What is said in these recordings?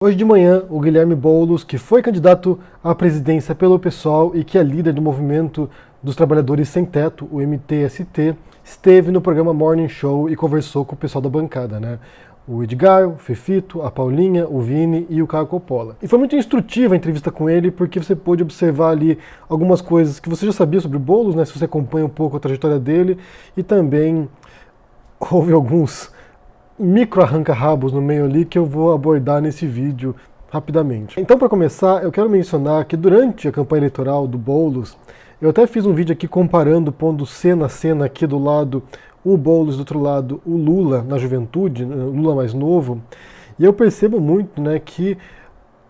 Hoje de manhã, o Guilherme Boulos, que foi candidato à presidência pelo PSOL e que é líder do movimento dos trabalhadores sem teto, o MTST, esteve no programa Morning Show e conversou com o pessoal da bancada, né? O Edgar, o Fefito, a Paulinha, o Vini e o Caio Coppola. E foi muito instrutiva a entrevista com ele, porque você pôde observar ali algumas coisas que você já sabia sobre o Boulos, né? Se você acompanha um pouco a trajetória dele, e também houve alguns micro arranca-rabos no meio ali que eu vou abordar nesse vídeo rapidamente. Então, para começar, eu quero mencionar que durante a campanha eleitoral do Boulos, eu até fiz um vídeo aqui comparando, pondo cena a cena aqui do lado o Boulos, do outro lado o Lula na juventude, o Lula mais novo, e eu percebo muito, né, que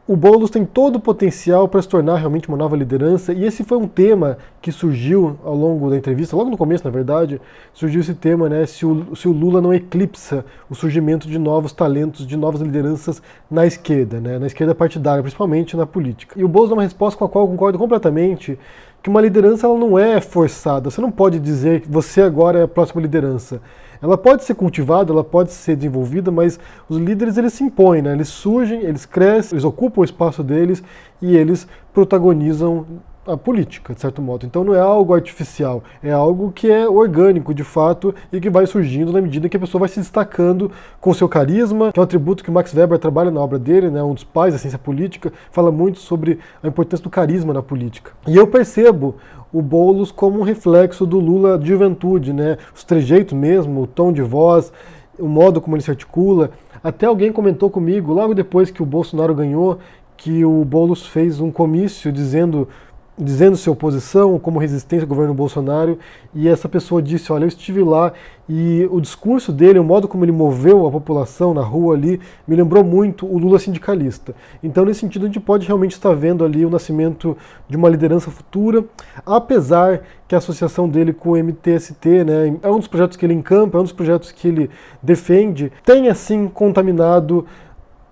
o Boulos tem todo o potencial para se tornar realmente uma nova liderança, e esse foi um tema que surgiu ao longo da entrevista, logo no começo, na verdade, surgiu esse tema, né, se o Lula não eclipsa o surgimento de novos talentos, de novas lideranças na esquerda, né, na esquerda partidária, principalmente na política. E o Boulos dá uma resposta com a qual eu concordo completamente, que uma liderança ela não é forçada, você não pode dizer que você agora é a próxima liderança. Ela pode ser cultivada, ela pode ser desenvolvida, mas os líderes eles se impõem, né? Eles surgem, eles crescem, eles ocupam o espaço deles e eles protagonizam a política, de certo modo. Então não é algo artificial, é algo que é orgânico, de fato, e que vai surgindo na medida que a pessoa vai se destacando com seu carisma, que é um atributo que o Max Weber trabalha na obra dele, né? Um dos pais da ciência política, fala muito sobre a importância do carisma na política. E eu percebo o Boulos como um reflexo do Lula de juventude, né? Os trejeitos mesmo, o tom de voz, o modo como ele se articula. Até alguém comentou comigo, logo depois que o Bolsonaro ganhou, que o Boulos fez um comício dizendo sua oposição como resistência ao governo Bolsonaro, e essa pessoa disse, olha, eu estive lá e o discurso dele, o modo como ele moveu a população na rua ali, me lembrou muito o Lula sindicalista. Então, nesse sentido, a gente pode realmente estar vendo ali o nascimento de uma liderança futura, apesar que a associação dele com o MTST, né, é um dos projetos que ele encampa, é um dos projetos que ele defende, tem assim contaminado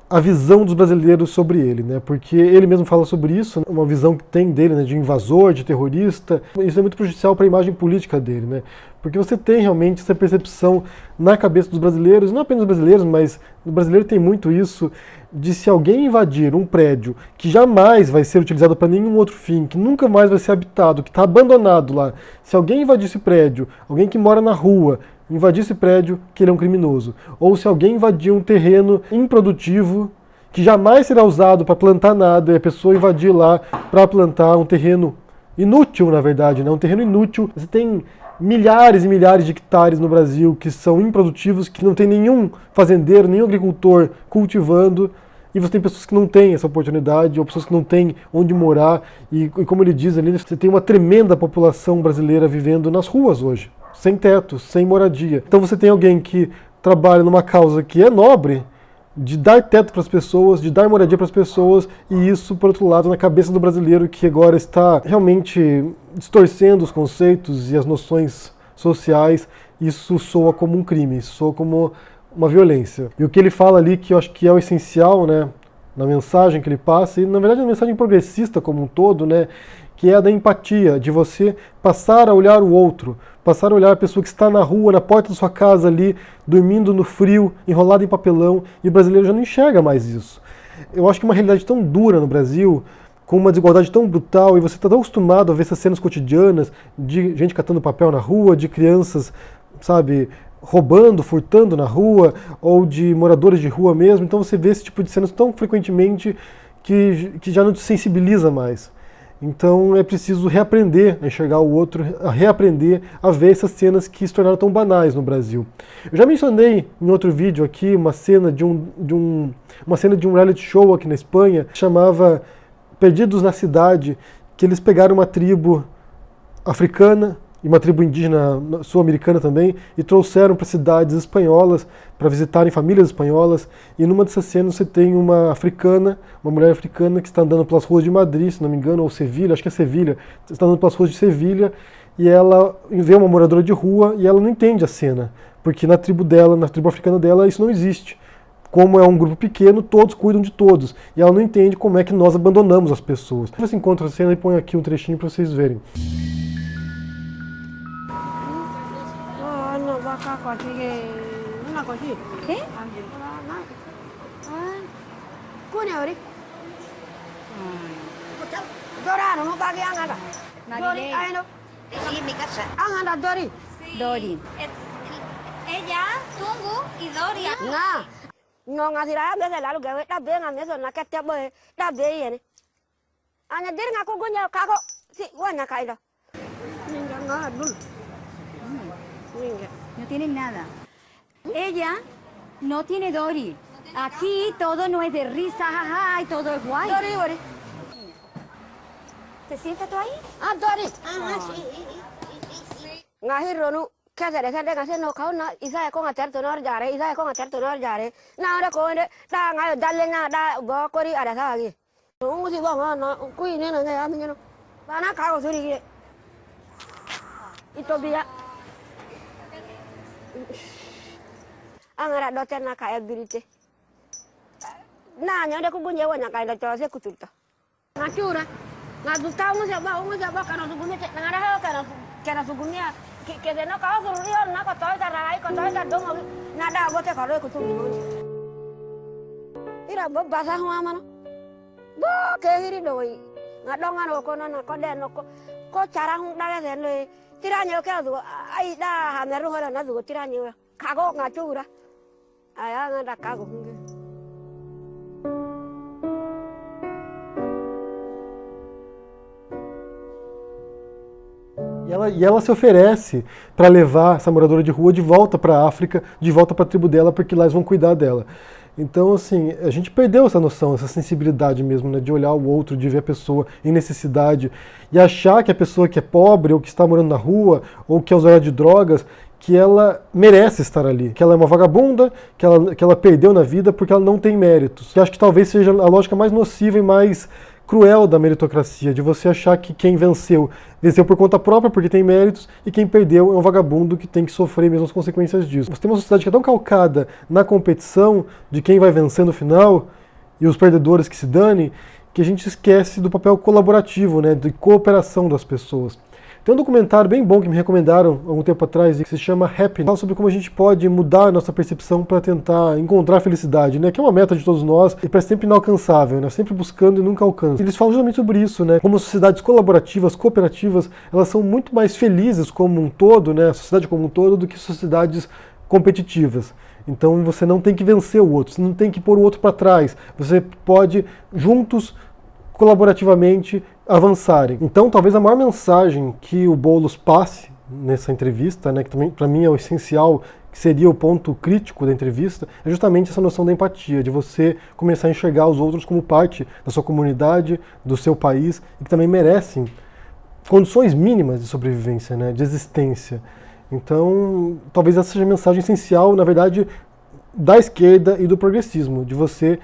a visão dos brasileiros sobre ele, né? Porque ele mesmo fala sobre isso, uma visão que tem dele, né, de invasor, de terrorista. Isso é muito prejudicial para a imagem política dele, né? Porque você tem realmente essa percepção na cabeça dos brasileiros, não apenas dos brasileiros, mas o brasileiro tem muito isso, de se alguém invadir um prédio que jamais vai ser utilizado para nenhum outro fim, que nunca mais vai ser habitado, que está abandonado lá, se alguém invadir esse prédio, alguém que mora na rua, invadir esse prédio, que ele é um criminoso. Ou se alguém invadir um terreno improdutivo, que jamais será usado para plantar nada, e a pessoa invadir lá para plantar um terreno inútil, na verdade, né? Um terreno inútil. Você tem milhares e milhares de hectares no Brasil que são improdutivos, que não tem nenhum fazendeiro, nenhum agricultor cultivando, e você tem pessoas que não têm essa oportunidade, ou pessoas que não têm onde morar, e como ele diz ali, você tem uma tremenda população brasileira vivendo nas ruas hoje, sem teto, sem moradia. Então você tem alguém que trabalha numa causa que é nobre, de dar teto para as pessoas, de dar moradia para as pessoas, e isso, por outro lado, na cabeça do brasileiro que agora está realmente distorcendo os conceitos e as noções sociais, isso soa como um crime, isso soa como uma violência. E o que ele fala ali, que eu acho que é o essencial, né, na mensagem que ele passa, e na verdade é uma mensagem progressista como um todo, né, que é a da empatia, de você passar a olhar o outro, passar a olhar a pessoa que está na rua, na porta da sua casa ali, dormindo no frio, enrolado em papelão, e o brasileiro já não enxerga mais isso. Eu acho que uma realidade tão dura no Brasil, com uma desigualdade tão brutal, e você está tão acostumado a ver essas cenas cotidianas de gente catando papel na rua, de crianças, sabe, roubando, furtando na rua, ou de moradores de rua mesmo, então você vê esse tipo de cenas tão frequentemente que já não te sensibiliza mais. Então é preciso reaprender a enxergar o outro, a reaprender a ver essas cenas que se tornaram tão banais no Brasil. Eu já mencionei em outro vídeo aqui uma cena de um reality show aqui na Espanha, que chamava Perdidos na Cidade, que eles pegaram uma tribo africana e uma tribo indígena sul-americana também, e trouxeram para cidades espanholas, para visitarem famílias espanholas, e numa dessas cenas você tem uma africana, uma mulher africana que está andando pelas ruas de Madrid, se não me engano, ou Sevilha, acho que é Sevilha, está andando pelas ruas de Sevilha, e ela vê uma moradora de rua e ela não entende a cena, porque na tribo dela, na tribo africana dela, isso não existe. Como é um grupo pequeno, todos cuidam de todos, e ela não entende como é que nós abandonamos as pessoas. Você encontra a cena e põe aqui um trechinho para vocês verem. Kunyori. Dorano, no bagi angada. Dori, ayo. Sí, en mi casa. Angada Dori. Dori. Ella, Tungu y Doria. Nga. No ngasira bese lalu gawe ta be ngameso na kete boy. Ta be yene. Anya dir ngaku gunya kako. Si wana kailo. Ninga nga dul. Ninga. No tienen nada. Ella no tiene Dori. Aquí todo no es de risa, jaja, y todo es guay. Dori, Dori. ¿Te sientas tú ahí? Ah, Dori. Ajá, sí. Ngahi ronu. Kaya ngasih no kau na isa ko ngater to nor jare isa ko ngater to nor jare na ora ko ne da ngayo dalenya da go kori ada sa gi ungu si ba na ku ini na ya minyo bana ka ko suri gi ito biya angara doter na kaya birite na nya de ku gunye wanya kai da to se kuturta ngatura ngadu ta ungu se ba kana sugumye ngara ha kana sugumye que de no cabo surrió na ko toy ta rai ko toy ta dongo na da bote ko ko tu ni ira bo basa ho amano bo ke hiri doi na donga no ko na ko de no ko cara hu da ga le tira nyo ke du ai da ha me ru ho na du tira nyo ka go nga chura aya nga da ka go hunge E ela se oferece para levar essa moradora de rua de volta para a África, de volta para a tribo dela, porque lá eles vão cuidar dela. Então, assim, a gente perdeu essa noção, essa sensibilidade mesmo, né, de olhar o outro, de ver a pessoa em necessidade e achar que a pessoa que é pobre ou que está morando na rua ou que é usuária de drogas, que ela merece estar ali, que ela é uma vagabunda, que ela perdeu na vida porque ela não tem méritos. Eu acho que talvez seja a lógica mais nociva e mais cruel da meritocracia, de você achar que quem venceu por conta própria porque tem méritos e quem perdeu é um vagabundo que tem que sofrer mesmo as consequências disso. Você tem uma sociedade que é tão calcada na competição de quem vai vencer no final e os perdedores que se danem, que a gente esquece do papel colaborativo, né, de cooperação das pessoas. Tem um documentário bem bom que me recomendaram há algum tempo atrás, que se chama Happy, fala sobre como a gente pode mudar a nossa percepção para tentar encontrar felicidade, né? Que é uma meta de todos nós e parece sempre inalcançável, né? Sempre buscando e nunca alcança. Eles falam justamente sobre isso, né? Como sociedades colaborativas, cooperativas, elas são muito mais felizes como um todo, né? A sociedade como um todo, do que sociedades competitivas. Então você não tem que vencer o outro, você não tem que pôr o outro para trás. Você pode, juntos, colaborativamente, avançarem. Então, talvez a maior mensagem que o Boulos passe nessa entrevista, né, que também para mim é o essencial, que seria o ponto crítico da entrevista, é justamente essa noção da empatia, de você começar a enxergar os outros como parte da sua comunidade, do seu país, e que também merecem condições mínimas de sobrevivência, né, de existência. Então, talvez essa seja a mensagem essencial, na verdade, da esquerda e do progressismo, de você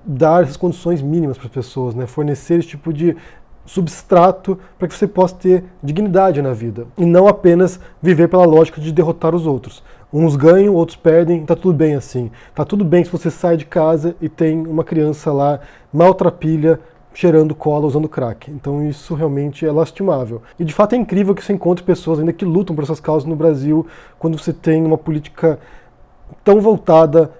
dar essas condições mínimas para as pessoas, né, fornecer esse tipo de substrato para que você possa ter dignidade na vida e não apenas viver pela lógica de derrotar os outros. Uns ganham, outros perdem, tá tudo bem assim. Tá tudo bem se você sai de casa e tem uma criança lá maltrapilha, cheirando cola, usando crack. Então isso realmente é lastimável. E de fato é incrível que você encontre pessoas ainda que lutam por essas causas no Brasil quando você tem uma política tão voltada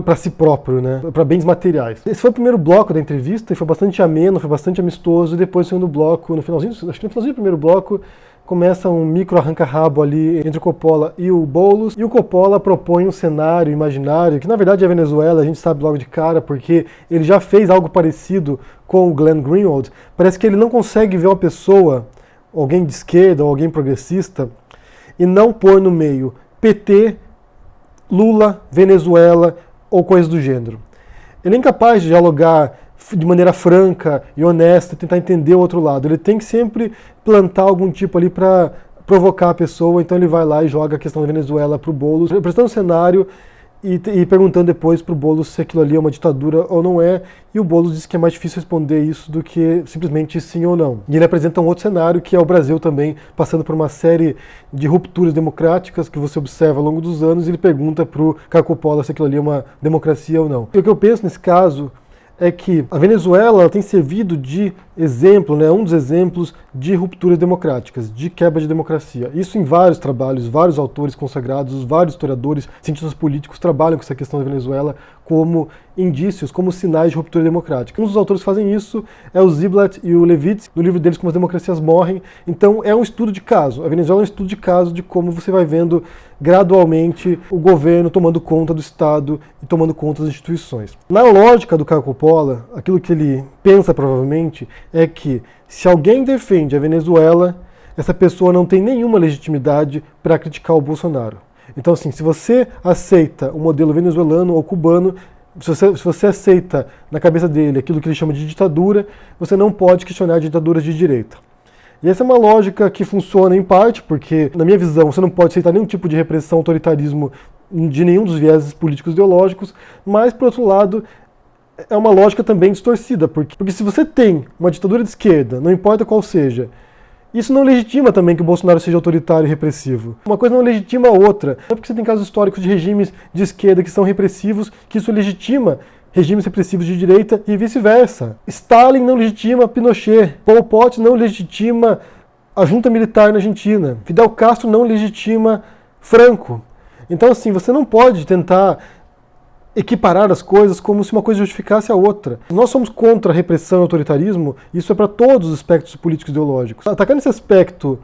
para si próprio, né? Para bens materiais. Esse foi o primeiro bloco da entrevista e foi bastante ameno, foi bastante amistoso. E depois, no segundo bloco, no finalzinho, acho que no finalzinho do primeiro bloco, começa um micro arranca-rabo ali entre o Coppola e o Boulos. E o Coppola propõe um cenário imaginário, que na verdade é a Venezuela, a gente sabe logo de cara, porque ele já fez algo parecido com o Glenn Greenwald. Parece que ele não consegue ver uma pessoa, alguém de esquerda ou alguém progressista, e não pôr no meio PT, Lula, Venezuela ou coisas do gênero. Ele é incapaz de dialogar de maneira franca e honesta, tentar entender o outro lado. Ele tem que sempre plantar algum tipo ali para provocar a pessoa, então ele vai lá e joga a questão da Venezuela para o Boulos, apresentando um cenário e perguntando depois para o Boulos se aquilo ali é uma ditadura ou não é, e o Boulos diz que é mais difícil responder isso do que simplesmente sim ou não. E ele apresenta um outro cenário, que é o Brasil também passando por uma série de rupturas democráticas que você observa ao longo dos anos, e ele pergunta para o Caio Coppola se aquilo ali é uma democracia ou não. E o que eu penso nesse caso é que a Venezuela tem servido de exemplo, né, um dos exemplos de rupturas democráticas, de quebra de democracia. Isso em vários trabalhos, vários autores consagrados, vários historiadores, cientistas políticos trabalham com essa questão da Venezuela como indícios, como sinais de ruptura democrática. Um dos autores que fazem isso é o Ziblatt e o Levitsky, no livro deles Como as Democracias Morrem. Então é um estudo de caso. A Venezuela é um estudo de caso de como você vai vendo gradualmente o governo tomando conta do Estado e tomando conta das instituições. Na lógica do Caio Coppola, aquilo que ele pensa provavelmente é que se alguém defende a Venezuela, essa pessoa não tem nenhuma legitimidade para criticar o Bolsonaro. Então, assim, se você aceita o modelo venezuelano ou cubano, se você aceita na cabeça dele aquilo que ele chama de ditadura, você não pode questionar ditaduras de direita. E essa é uma lógica que funciona em parte, porque, na minha visão, você não pode aceitar nenhum tipo de repressão, autoritarismo de nenhum dos vieses políticos ideológicos, mas, por outro lado, é uma lógica também distorcida, porque se você tem uma ditadura de esquerda, não importa qual seja, isso não legitima também que o Bolsonaro seja autoritário e repressivo. Uma coisa não legitima a outra. Não é porque você tem casos históricos de regimes de esquerda que são repressivos que isso legitima regimes repressivos de direita e vice-versa. Stalin não legitima Pinochet. Pol Pot não legitima a junta militar na Argentina. Fidel Castro não legitima Franco. Então, assim, você não pode tentar equiparar as coisas como se uma coisa justificasse a outra. Nós somos contra a repressão e autoritarismo, isso é para todos os aspectos políticos e ideológicos. Atacar nesse aspecto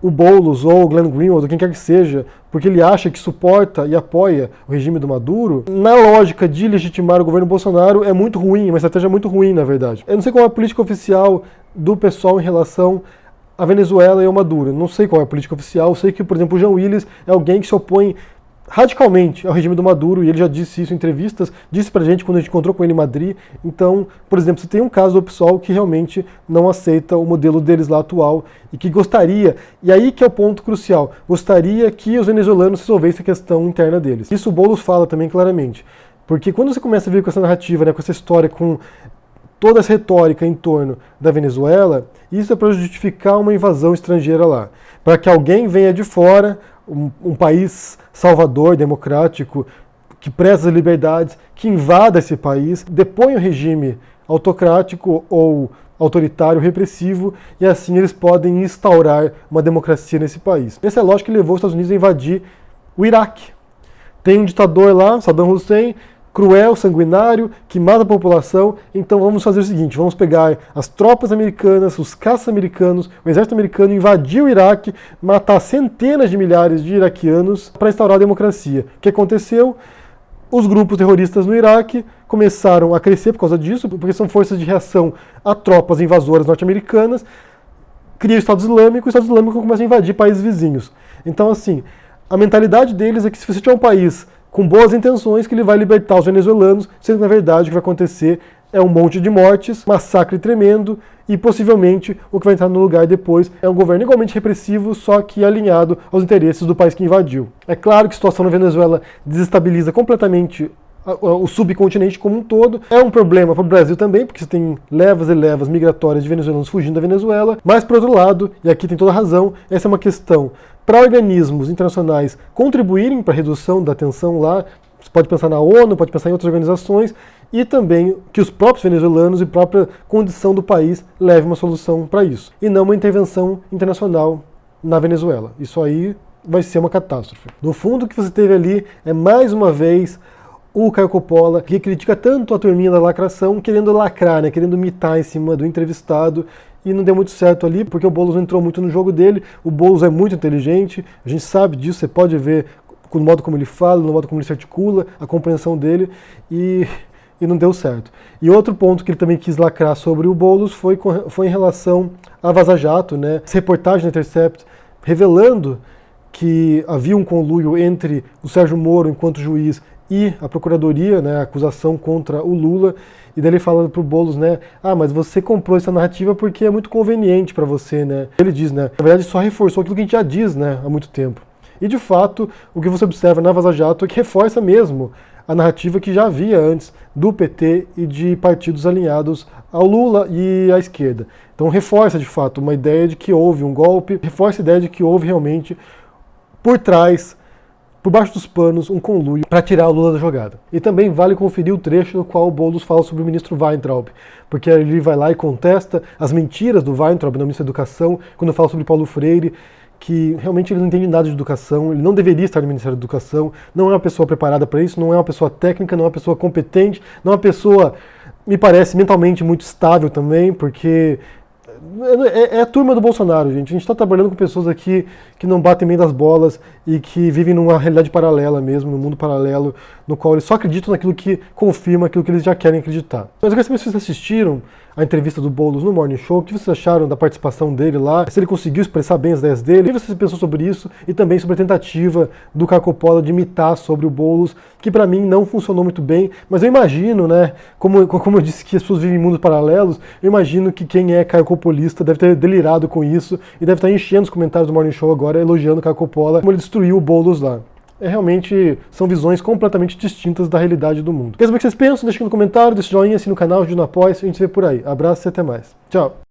o Boulos ou o Glenn Greenwald, ou quem quer que seja, porque ele acha que suporta e apoia o regime do Maduro, na lógica de legitimar o governo Bolsonaro é muito ruim, uma estratégia muito ruim, na verdade. Eu não sei qual é a política oficial do pessoal em relação à Venezuela e ao Maduro. Não sei qual é a política oficial, eu sei que, por exemplo, o Jean Willis é alguém que se opõe radicalmente ao regime do Maduro, e ele já disse isso em entrevistas, disse pra gente quando a gente encontrou com ele em Madrid. Então, por exemplo, você tem um caso do PSOL que realmente não aceita o modelo deles lá atual e que gostaria, e aí que é o ponto crucial, gostaria que os venezuelanos resolvessem a questão interna deles. Isso o Boulos fala também claramente, porque quando você começa a vir com essa narrativa, né, com essa história, com toda essa retórica em torno da Venezuela, isso é para justificar uma invasão estrangeira lá, para que alguém venha de fora, um país salvador, democrático, que preza as liberdades, que invada esse país, depõe o regime autocrático ou autoritário, repressivo, e assim eles podem instaurar uma democracia nesse país. Essa é a lógica que levou os Estados Unidos a invadir o Iraque. Tem um ditador lá, Saddam Hussein, cruel, sanguinário, que mata a população, então vamos fazer o seguinte, vamos pegar as tropas americanas, os caças americanos, o exército americano, invadir o Iraque, matar centenas de milhares de iraquianos para instaurar a democracia. O que aconteceu? Os grupos terroristas no Iraque começaram a crescer por causa disso, porque são forças de reação a tropas invasoras norte-americanas, cria o Estado Islâmico começa a invadir países vizinhos. Então, assim, a mentalidade deles é que se você tiver um país com boas intenções, que ele vai libertar os venezuelanos, sendo que na verdade o que vai acontecer é um monte de mortes, massacre tremendo, e possivelmente o que vai entrar no lugar depois é um governo igualmente repressivo, só que alinhado aos interesses do país que invadiu. É claro que a situação na Venezuela desestabiliza completamente o subcontinente como um todo. É um problema para o Brasil também, porque você tem levas e levas migratórias de venezuelanos fugindo da Venezuela, mas por outro lado, e aqui tem toda a razão, essa é uma questão para organismos internacionais contribuírem para a redução da tensão lá. Você pode pensar na ONU, pode pensar em outras organizações, e também que os próprios venezuelanos e própria condição do país levem uma solução para isso, e não uma intervenção internacional na Venezuela. Isso aí vai ser uma catástrofe. No fundo, o que você teve ali é, mais uma vez, o Caio Coppola, que critica tanto a turminha da lacração, querendo lacrar, né, querendo mitar em cima do entrevistado, e não deu muito certo ali, porque o Boulos não entrou muito no jogo dele. O Boulos é muito inteligente, a gente sabe disso, você pode ver no modo como ele fala, no modo como ele se articula, a compreensão dele, e não deu certo. E outro ponto que ele também quis lacrar sobre o Boulos foi em relação a Vaza Jato, né? Essa reportagem da Intercept revelando que havia um conluio entre o Sérgio Moro, enquanto juiz, e a Procuradoria, né, a acusação contra o Lula, e daí ele falando pro Boulos, né, mas você comprou essa narrativa porque é muito conveniente para você, né. Ele diz, né, na verdade só reforçou aquilo que a gente já diz, né, há muito tempo. E de fato, o que você observa na Vaza Jato é que reforça mesmo a narrativa que já havia antes do PT e de partidos alinhados ao Lula e à esquerda. Então reforça de fato uma ideia de que houve um golpe, reforça a ideia de que houve realmente por trás por baixo dos panos, um conluio para tirar o Lula da jogada. E também vale conferir o trecho no qual o Boulos fala sobre o ministro Weintraub, porque ele vai lá e contesta as mentiras do Weintraub, no ministro da Educação, quando fala sobre Paulo Freire, que realmente ele não entende nada de educação, ele não deveria estar no Ministério da Educação, não é uma pessoa preparada para isso, não é uma pessoa técnica, não é uma pessoa competente, não é uma pessoa, me parece, mentalmente muito estável também, porque é a turma do Bolsonaro, gente. A gente está trabalhando com pessoas aqui que não batem bem das bolas e que vivem numa realidade paralela mesmo, num mundo paralelo, no qual eles só acreditam naquilo que confirma aquilo que eles já querem acreditar. Mas eu quero saber se vocês assistiram a entrevista do Boulos no Morning Show, o que vocês acharam da participação dele lá, se ele conseguiu expressar bem as ideias dele, o que vocês pensam sobre isso, e também sobre a tentativa do Caio Coppola de imitar sobre o Boulos, que pra mim não funcionou muito bem, mas eu imagino, né, como eu disse que as pessoas vivem em mundos paralelos, eu imagino que quem é Caio Coppolista deve ter delirado com isso, e deve estar enchendo os comentários do Morning Show agora, elogiando o Caio Coppola, como ele destruiu o Boulos lá. Realmente são visões completamente distintas da realidade do mundo. Quer saber o que vocês pensam? Deixa aqui no comentário, deixa o joinha, assina o canal, ajuda no apoio, a gente se vê por aí. Abraço e até mais. Tchau!